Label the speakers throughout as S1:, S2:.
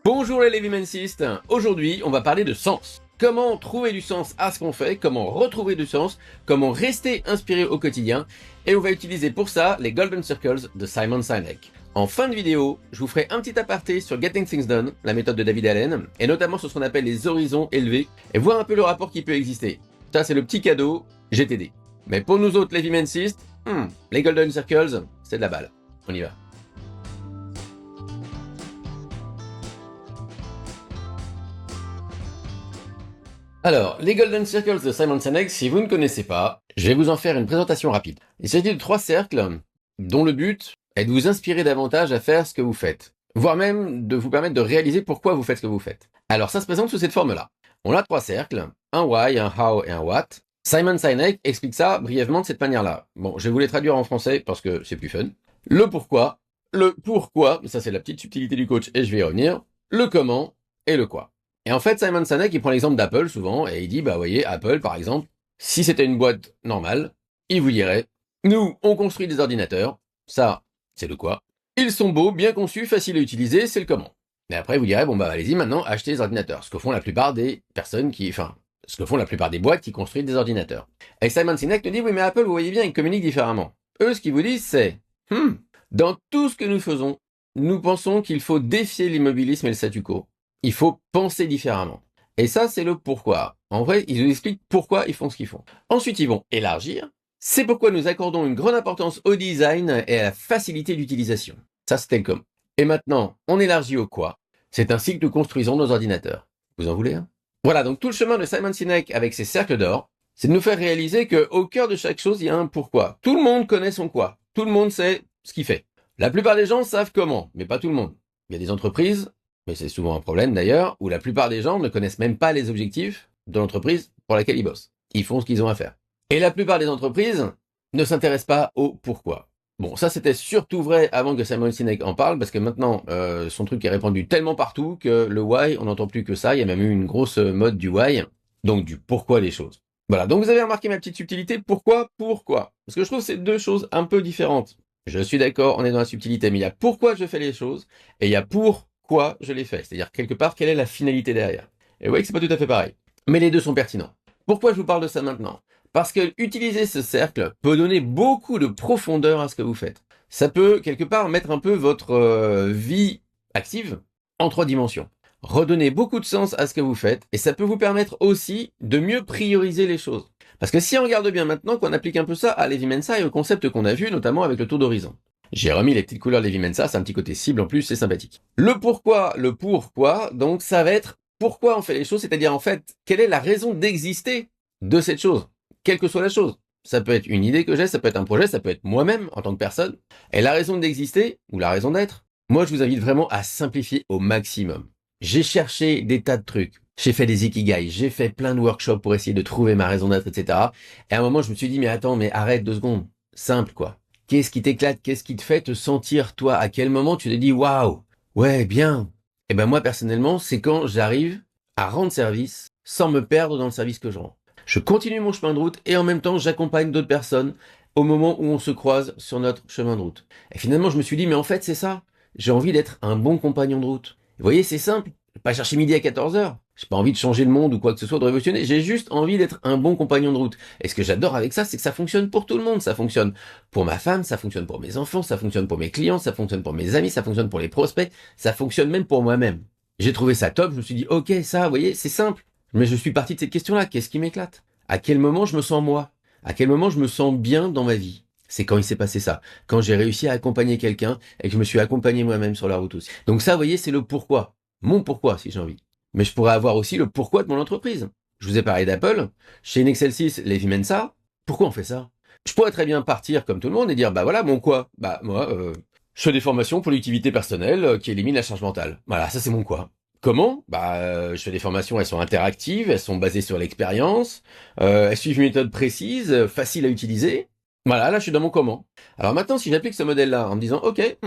S1: Bonjour les Lévimensistes, aujourd'hui on va parler de sens. Comment trouver du sens à ce qu'on fait, comment retrouver du sens, comment rester inspiré au quotidien, et on va utiliser pour ça les Golden Circles de Simon Sinek. En fin de vidéo, je vous ferai un petit aparté sur Getting Things Done, la méthode de David Allen, et notamment sur ce qu'on appelle les horizons élevés, et voir un peu le rapport qui peut exister. Ça c'est le petit cadeau GTD. Mais pour nous autres Lévimensistes, les Golden Circles, c'est de la balle. On y va. Alors, les Golden Circles de Simon Sinek, si vous ne connaissez pas, je vais vous en faire une présentation rapide. Il s'agit de 3 cercles dont le but est de vous inspirer davantage à faire ce que vous faites, voire même de vous permettre de réaliser pourquoi vous faites ce que vous faites. Alors ça se présente sous cette forme-là. On a 3 cercles, un why, un how et un what. Simon Sinek explique ça brièvement de cette manière-là. Bon, je vais vous les traduire en français parce que c'est plus fun. Le pourquoi, ça c'est la petite subtilité du coach et je vais y revenir, le comment et le quoi. Et en fait, Simon Sinek, il prend l'exemple d'Apple souvent, et il dit, bah voyez, Apple, par exemple, si c'était une boîte normale, il vous dirait, nous, on construit des ordinateurs, ça, c'est le quoi. Ils sont beaux, bien conçus, faciles à utiliser, c'est le comment. Et après, il vous dirait, bon bah allez-y maintenant, achetez des ordinateurs, ce que font la plupart des personnes ce que font la plupart des boîtes qui construisent des ordinateurs. Et Simon Sinek nous dit, oui mais Apple, vous voyez bien, ils communiquent différemment. Eux, ce qu'ils vous disent, c'est, dans tout ce que nous faisons, nous pensons qu'il faut défier l'immobilisme et le statu quo. Il faut penser différemment. Et ça, c'est le pourquoi. En vrai, ils nous expliquent pourquoi ils font ce qu'ils font. Ensuite, ils vont élargir. C'est pourquoi nous accordons une grande importance au design et à la facilité d'utilisation. Ça, c'était le comment. Et maintenant, on élargit au quoi. C'est ainsi que nous construisons nos ordinateurs. Vous en voulez un? Voilà, donc tout le chemin de Simon Sinek avec ses cercles d'or, c'est de nous faire réaliser qu'au cœur de chaque chose, il y a un pourquoi. Tout le monde connaît son quoi. Tout le monde sait ce qu'il fait. La plupart des gens savent comment, mais pas tout le monde. Il y a des entreprises, mais c'est souvent un problème d'ailleurs, où la plupart des gens ne connaissent même pas les objectifs de l'entreprise pour laquelle ils bossent. Ils font ce qu'ils ont à faire. Et la plupart des entreprises ne s'intéressent pas au pourquoi. Bon, ça c'était surtout vrai avant que Simon Sinek en parle, parce que maintenant, son truc est répandu tellement partout que le why, on n'entend plus que ça. Il y a même eu une grosse mode du why, donc du pourquoi les choses. Voilà, donc vous avez remarqué ma petite subtilité, pourquoi. Parce que je trouve que c'est deux choses un peu différentes. Je suis d'accord, on est dans la subtilité, mais il y a pourquoi je fais les choses, et il y a pourquoi je les fais. C'est-à-dire, quelque part, quelle est la finalité derrière. Et vous voyez que c'est pas tout à fait pareil. Mais les deux sont pertinents. Pourquoi je vous parle de ça maintenant? Parce que utiliser ce cercle peut donner beaucoup de profondeur à ce que vous faites. Ça peut, quelque part, mettre un peu votre vie active en 3 dimensions. Redonner beaucoup de sens à ce que vous faites, et ça peut vous permettre aussi de mieux prioriser les choses. Parce que si on regarde bien maintenant qu'on applique un peu ça à Levi Mensa et au concept qu'on a vu, notamment avec le tour d'horizon. J'ai remis les petites couleurs Levi Mensa, c'est un petit côté cible en plus, c'est sympathique. Le pourquoi, donc ça va être pourquoi on fait les choses, c'est-à-dire en fait, quelle est la raison d'exister de cette chose, quelle que soit la chose. Ça peut être une idée que j'ai, ça peut être un projet, ça peut être moi-même en tant que personne. Et la raison d'exister, ou la raison d'être, moi je vous invite vraiment à simplifier au maximum. J'ai cherché des tas de trucs. J'ai fait des ikigai, j'ai fait plein de workshops pour essayer de trouver ma raison d'être, etc. Et à un moment, je me suis dit, mais attends, mais arrête 2 secondes. Simple, quoi. Qu'est-ce qui t'éclate? Qu'est-ce qui te fait te sentir, toi? À quel moment tu te dis, waouh, ouais, bien. Et ben moi, personnellement, c'est quand j'arrive à rendre service sans me perdre dans le service que je rends. Je continue mon chemin de route et en même temps, j'accompagne d'autres personnes au moment où on se croise sur notre chemin de route. Et finalement, je me suis dit, mais en fait, c'est ça. J'ai envie d'être un bon compagnon de route. Vous voyez, c'est simple. Je vais pas chercher midi à 14h. J'ai pas envie de changer le monde ou quoi que ce soit, de révolutionner. J'ai juste envie d'être un bon compagnon de route. Et ce que j'adore avec ça, c'est que ça fonctionne pour tout le monde. Ça fonctionne pour ma femme, ça fonctionne pour mes enfants, ça fonctionne pour mes clients, ça fonctionne pour mes amis, ça fonctionne pour les prospects, ça fonctionne même pour moi-même. J'ai trouvé ça top. Je me suis dit, ok, ça, vous voyez, c'est simple. Mais je suis parti de cette question-là. Qu'est-ce qui m'éclate? À quel moment je me sens moi? À quel moment je me sens bien dans ma vie? C'est quand il s'est passé ça. Quand j'ai réussi à accompagner quelqu'un et que je me suis accompagné moi-même sur la route aussi. Donc ça, vous voyez, c'est le pourquoi. Mon pourquoi, si j'ai envie. Mais je pourrais avoir aussi le pourquoi de mon entreprise. Je vous ai parlé d'Apple. Chez Nexcelsis, Levi Mensa. Pourquoi on fait ça? Je pourrais très bien partir comme tout le monde et dire, bah voilà, mon quoi? Bah moi, je fais des formations pour l'utilité personnelle qui élimine la charge mentale. Voilà, ça c'est mon quoi. Comment? Je fais des formations, elles sont interactives, elles sont basées sur l'expérience, elles suivent une méthode précise, facile à utiliser. Voilà, là je suis dans mon comment. Alors maintenant, si j'applique ce modèle-là en me disant, ok,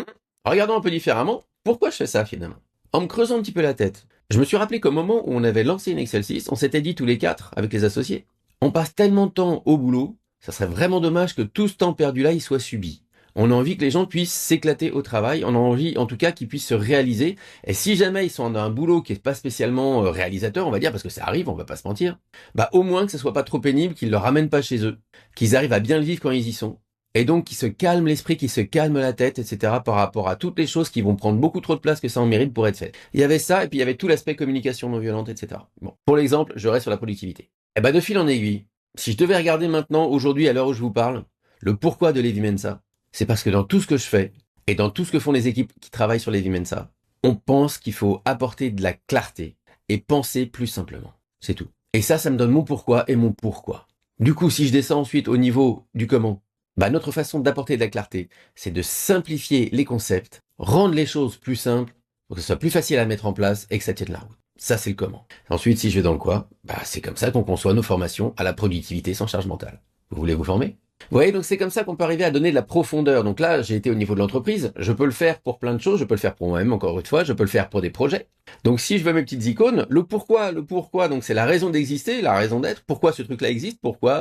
S1: regardons un peu différemment, pourquoi je fais ça finalement? En me creusant un petit peu la tête, je me suis rappelé qu'au moment où on avait lancé Nexcelsis, on s'était dit tous les 4, avec les associés, on passe tellement de temps au boulot, ça serait vraiment dommage que tout ce temps perdu là, il soit subi. On a envie que les gens puissent s'éclater au travail, on a envie en tout cas qu'ils puissent se réaliser, et si jamais ils sont dans un boulot qui est pas spécialement réalisateur, on va dire, parce que ça arrive, on va pas se mentir, bah au moins que ce soit pas trop pénible, qu'ils le ramènent pas chez eux, qu'ils arrivent à bien le vivre quand ils y sont, et donc qu'ils se calment l'esprit, qu'ils se calment la tête, etc. par rapport à toutes les choses qui vont prendre beaucoup trop de place que ça en mérite pour être faites. Il y avait ça, et puis il y avait tout l'aspect communication non violente, etc. Bon, pour l'exemple, je reste sur la productivité. Et bah de fil en aiguille, si je devais regarder maintenant, aujourd'hui, à l'heure où je vous parle, le pourquoi de Levi Mensa, c'est parce que dans tout ce que je fais, et dans tout ce que font les équipes qui travaillent sur Levi Mensa, on pense qu'il faut apporter de la clarté et penser plus simplement. C'est tout. Et ça me donne mon pourquoi et mon pourquoi. Du coup, si je descends ensuite au niveau du comment, bah notre façon d'apporter de la clarté, c'est de simplifier les concepts, rendre les choses plus simples, pour que ce soit plus facile à mettre en place et que ça tienne la route. Ça, c'est le comment. Ensuite, si je vais dans le quoi, bah c'est comme ça qu'on conçoit nos formations à la productivité sans charge mentale. Vous voulez vous former ? Vous voyez, donc c'est comme ça qu'on peut arriver à donner de la profondeur. Donc là, j'ai été au niveau de l'entreprise, je peux le faire pour plein de choses, je peux le faire pour moi-même, encore une fois, je peux le faire pour des projets. Donc si je veux mes petites icônes, le pourquoi, donc c'est la raison d'exister, la raison d'être, pourquoi ce truc-là existe, pourquoi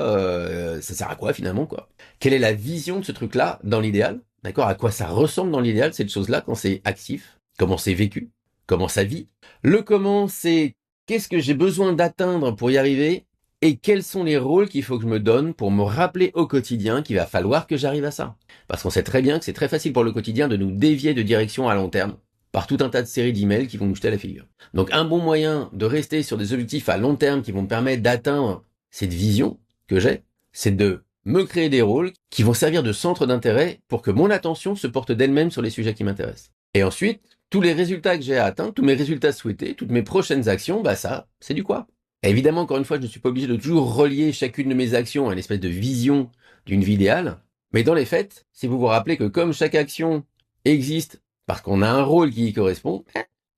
S1: ça sert à quoi finalement, quoi. Quelle est la vision de ce truc-là dans l'idéal, d'accord, à quoi ça ressemble dans l'idéal, cette chose-là, quand c'est actif, comment c'est vécu, comment ça vit. Le comment, c'est qu'est-ce que j'ai besoin d'atteindre pour y arriver, et quels sont les rôles qu'il faut que je me donne pour me rappeler au quotidien qu'il va falloir que j'arrive à ça. Parce qu'on sait très bien que c'est très facile pour le quotidien de nous dévier de direction à long terme par tout un tas de séries d'emails qui vont nous jeter à la figure. Donc un bon moyen de rester sur des objectifs à long terme qui vont me permettre d'atteindre cette vision que j'ai, c'est de me créer des rôles qui vont servir de centre d'intérêt pour que mon attention se porte d'elle-même sur les sujets qui m'intéressent. Et ensuite, tous les résultats que j'ai à atteindre, tous mes résultats souhaités, toutes mes prochaines actions, bah ça, c'est du quoi. Et évidemment, encore une fois, je ne suis pas obligé de toujours relier chacune de mes actions à une espèce de vision d'une vie idéale. Mais dans les faits, si vous vous rappelez que comme chaque action existe parce qu'on a un rôle qui y correspond,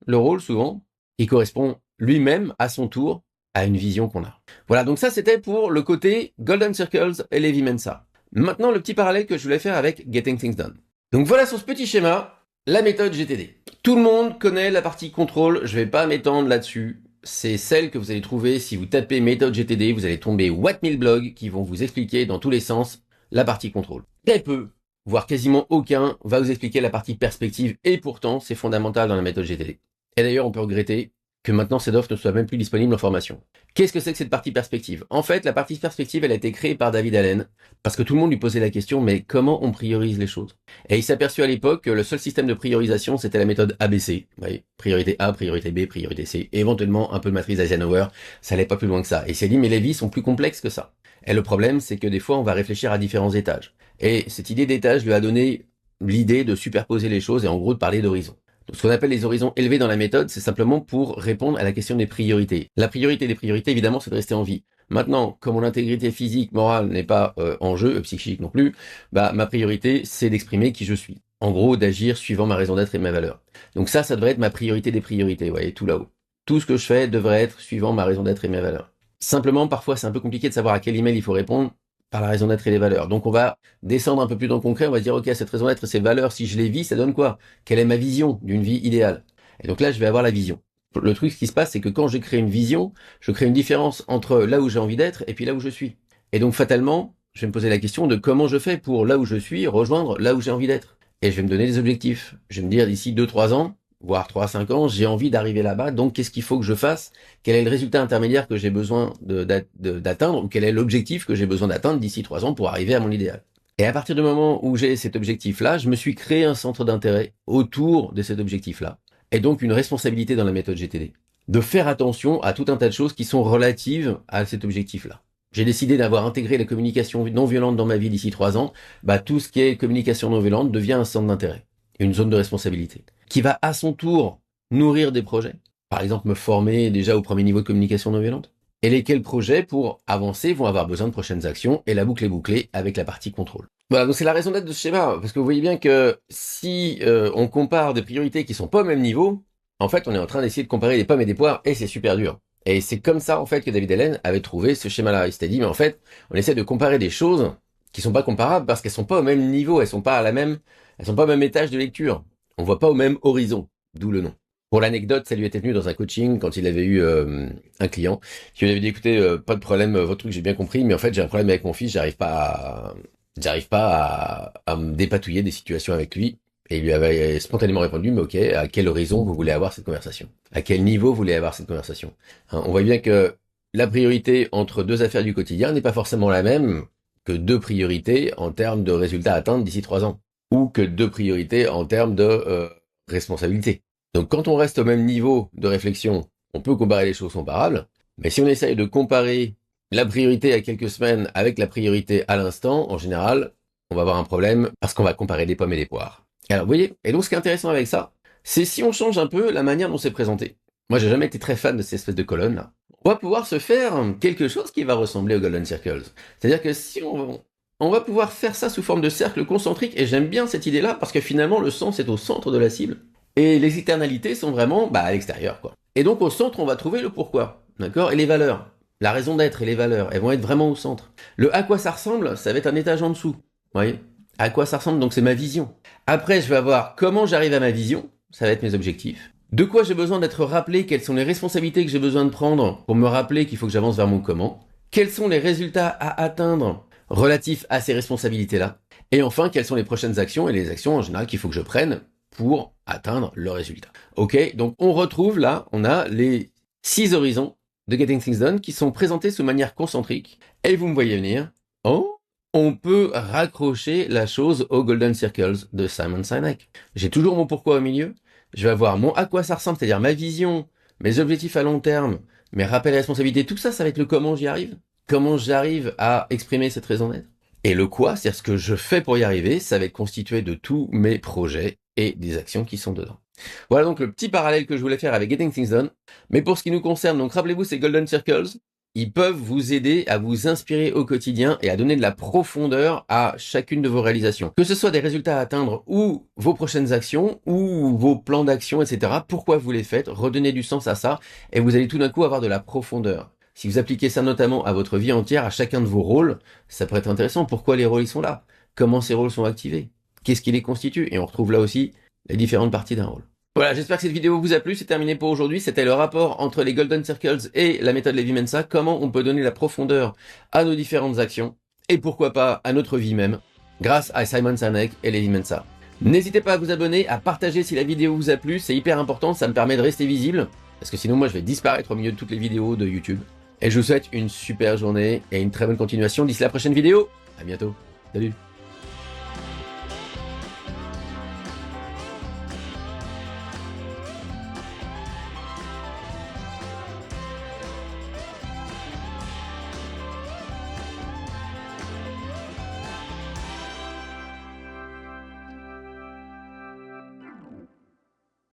S1: le rôle, souvent, il correspond lui-même, à son tour, à une vision qu'on a. Voilà, donc ça, c'était pour le côté Golden Circles et Levi Mensa. Maintenant, le petit parallèle que je voulais faire avec Getting Things Done. Donc voilà sur ce petit schéma, la méthode GTD. Tout le monde connaît la partie contrôle, je vais pas m'étendre là-dessus. C'est celle que vous allez trouver si vous tapez méthode GTD, vous allez tomber What 1000 blogs qui vont vous expliquer dans tous les sens la partie contrôle. Très peu, voire quasiment aucun, va vous expliquer la partie perspective et pourtant c'est fondamental dans la méthode GTD. Et d'ailleurs on peut regretter que maintenant cette offre ne soit même plus disponible en formation. Qu'est-ce que c'est que cette partie perspective ? En fait, la partie perspective, elle a été créée par David Allen, parce que tout le monde lui posait la question, mais comment on priorise les choses ? Et il s'est aperçu à l'époque que le seul système de priorisation, c'était la méthode ABC. Vous voyez, priorité A, priorité B, priorité C, et éventuellement un peu de matrice d'Eisenhower, ça allait pas plus loin que ça. Et il s'est dit, mais les vies sont plus complexes que ça. Et le problème, c'est que des fois, on va réfléchir à différents étages. Et cette idée d'étage lui a donné l'idée de superposer les choses et en gros de parler d'horizon. Donc, ce qu'on appelle les horizons élevés dans la méthode, c'est simplement pour répondre à la question des priorités. La priorité des priorités, évidemment, c'est de rester en vie. Maintenant, comme mon intégrité physique, morale n'est pas en jeu, psychique non plus, bah ma priorité, c'est d'exprimer qui je suis. En gros, d'agir suivant ma raison d'être et mes valeurs. Donc ça devrait être ma priorité des priorités, vous voyez, tout là-haut. Tout ce que je fais devrait être suivant ma raison d'être et mes valeurs. Simplement, parfois, c'est un peu compliqué de savoir à quel email il faut répondre par la raison d'être et les valeurs. Donc on va descendre un peu plus dans le concret, on va se dire, ok, cette raison d'être et ces valeurs, si je les vis, ça donne quoi ? Quelle est ma vision d'une vie idéale ? Et donc là, je vais avoir la vision. Le truc, ce qui se passe, c'est que quand je crée une vision, je crée une différence entre là où j'ai envie d'être et puis là où je suis. Et donc fatalement, je vais me poser la question de comment je fais pour là où je suis, rejoindre là où j'ai envie d'être. Et je vais me donner des objectifs. Je vais me dire d'ici 2-3 ans, voire 3-5 ans, j'ai envie d'arriver là-bas, donc qu'est-ce qu'il faut que je fasse ? Quel est le résultat intermédiaire que j'ai besoin d'atteindre, ou quel est l'objectif que j'ai besoin d'atteindre d'ici 3 ans pour arriver à mon idéal ? Et à partir du moment où j'ai cet objectif-là, je me suis créé un centre d'intérêt autour de cet objectif-là, et donc une responsabilité dans la méthode GTD, de faire attention à tout un tas de choses qui sont relatives à cet objectif-là. J'ai décidé d'avoir intégré la communication non violente dans ma vie d'ici 3 ans, bah tout ce qui est communication non violente devient un centre d'intérêt, une zone de responsabilité, qui va à son tour nourrir des projets. Par exemple, me former déjà au premier niveau de communication non violente. Et lesquels projets, pour avancer, vont avoir besoin de prochaines actions, et la boucle est bouclée avec la partie contrôle. Voilà, donc c'est la raison d'être de ce schéma, parce que vous voyez bien que si on compare des priorités qui sont pas au même niveau, en fait, on est en train d'essayer de comparer des pommes et des poires, et c'est super dur. Et c'est comme ça, en fait, que David Allen avait trouvé ce schéma-là. Il s'était dit, mais en fait, on essaie de comparer des choses qui sont pas comparables parce qu'elles sont pas au même niveau, elles sont pas au même étage de lecture. On voit pas au même horizon, d'où le nom. Pour l'anecdote, ça lui était venu dans un coaching quand il avait eu un client qui lui avait dit, écoutez, pas de problème, votre truc j'ai bien compris, mais en fait j'ai un problème avec mon fils, j'arrive pas J'arrive pas à me dépatouiller des situations avec lui. Et il lui avait spontanément répondu, mais ok, à quel horizon vous voulez avoir cette conversation? À quel niveau vous voulez avoir cette conversation? Hein, on voit bien que la priorité entre deux affaires du quotidien n'est pas forcément la même que deux priorités en termes de résultats à atteindre d'ici 3 ans. Ou que deux priorités en termes de responsabilité. Donc quand on reste au même niveau de réflexion, on peut comparer les choses comparables, mais si on essaye de comparer la priorité à quelques semaines avec la priorité à l'instant, en général, on va avoir un problème parce qu'on va comparer des pommes et des poires. Alors, vous voyez, et donc ce qui est intéressant avec ça, c'est si on change un peu la manière dont c'est présenté. Moi, j'ai jamais été très fan de ces espèces de colonnes là. On va pouvoir se faire quelque chose qui va ressembler aux Golden Circles. C'est-à-dire que si on va pouvoir faire ça sous forme de cercle concentrique, et j'aime bien cette idée-là parce que finalement le sens est au centre de la cible, et les externalités sont vraiment à l'extérieur, quoi. Et donc au centre, on va trouver le pourquoi, d'accord, et les valeurs. La raison d'être et les valeurs, elles vont être vraiment au centre. Le à quoi ça ressemble, ça va être un étage en dessous, vous voyez. À quoi ça ressemble, donc c'est ma vision. Après, je vais avoir comment j'arrive à ma vision, ça va être mes objectifs. De quoi j'ai besoin d'être rappelé, quelles sont les responsabilités que j'ai besoin de prendre pour me rappeler qu'il faut que j'avance vers mon comment. Quels sont les résultats à atteindre relatifs à ces responsabilités-là. Et enfin, quelles sont les prochaines actions et les actions en général qu'il faut que je prenne pour atteindre le résultat. Ok, donc on retrouve là, on a les 6 horizons de Getting Things Done qui sont présentés sous manière concentrique. Et vous me voyez venir, oh, on peut raccrocher la chose aux Golden Circles de Simon Sinek. J'ai toujours mon pourquoi au milieu, je vais avoir mon à quoi ça ressemble, c'est-à-dire ma vision, mes objectifs à long terme, mes rappels et responsabilités, tout ça, ça va être le comment j'y arrive. Comment j'arrive à exprimer cette raison d'être. Et le quoi, c'est-à-dire ce que je fais pour y arriver, ça va être constitué de tous mes projets et des actions qui sont dedans. Voilà donc le petit parallèle que je voulais faire avec Getting Things Done. Mais pour ce qui nous concerne, donc rappelez-vous ces Golden Circles, ils peuvent vous aider à vous inspirer au quotidien et à donner de la profondeur à chacune de vos réalisations. Que ce soit des résultats à atteindre ou vos prochaines actions ou vos plans d'action, etc. Pourquoi vous les faites, redonnez du sens à ça et vous allez tout d'un coup avoir de la profondeur. Si vous appliquez ça notamment à votre vie entière, à chacun de vos rôles, ça pourrait être intéressant. Pourquoi les rôles ils sont là? Comment ces rôles sont activés? Qu'est-ce qui les constitue? Et on retrouve là aussi les différentes parties d'un rôle. Voilà, j'espère que cette vidéo vous a plu, c'est terminé pour aujourd'hui. C'était le rapport entre les Golden Circles et la méthode Levi-Mensa, comment on peut donner la profondeur à nos différentes actions, et pourquoi pas à notre vie même, grâce à Simon Sinek et Levi-Mensa. N'hésitez pas à vous abonner, à partager si la vidéo vous a plu, c'est hyper important, ça me permet de rester visible, parce que sinon moi je vais disparaître au milieu de toutes les vidéos de YouTube. Et je vous souhaite une super journée et une très bonne continuation d'ici la prochaine vidéo. À bientôt. Salut.